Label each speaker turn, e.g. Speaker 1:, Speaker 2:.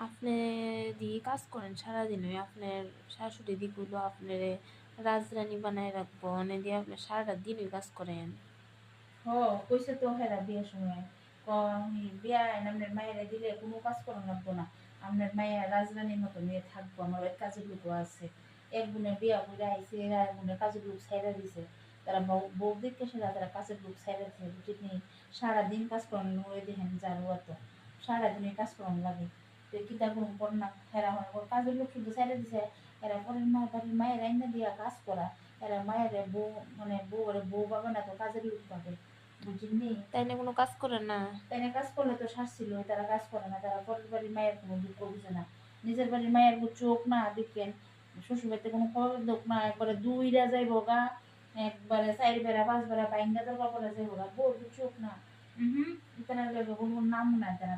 Speaker 1: আপনি দিয়ে কাজ করেন সারাদিন, ওই আপনার শাশুড়ি দিগুলো আপনার রাজরানী বানায় রাখবো, মানে দিয়ে আপনি সারাটা দিন ওই কাজ করেন।
Speaker 2: কইছে তো হেরা বিয়ের সময় বিয়া আপনার মায়েরা দিলে কোনো কাজ করা লাগবো না, আপনার মায়ের রাজরানীর মতো মেয়ে থাকবো, আমার এক কাজের লোকও আছে। এক বোনের বিয়া করে আইসে এরা এক বোনের কাজের লোক ছাইড়া দিছে, তারা বউ দেখতে সেরা তারা কাজের লোক ছাইড়া দিছে, বুঝলি? সারাদিন কাজ করানো ওই দেখেন যার তো সারাদিনে কাজ করানো লাগে। তো কিতা কোনো কর না, হেরা হয় কাজের লোক শুধু ছাইড়া দিছে, এরা পরের বাড়ির মায়ের আইনা দিয়া কাজ করা, এরা মায়ের বউ মানে বউ পাবে না তো কাজের লোক পাবে, বুঝলি?
Speaker 1: তাই না, কোনো কাজ করেন না?
Speaker 2: তাই না, কাজ করলে তো শাস্ছিল, তারা কাজ করে না, তারা পরের বাড়ির মায়ের কোনো দুঃখ বুঝে না। নিজের বাড়ির মায়ের চোখ না দেখেন, শ্বশুর বাড়িতে কোনো খবর দোক না, একবারে দুইরা যাইব গা, একবারে চার বেড়া পাঁচ বেড়া বাইঙ্গা দরকার পরে যাইব গা, বউ চোখ না। এটা না কোনো নাম না তারা।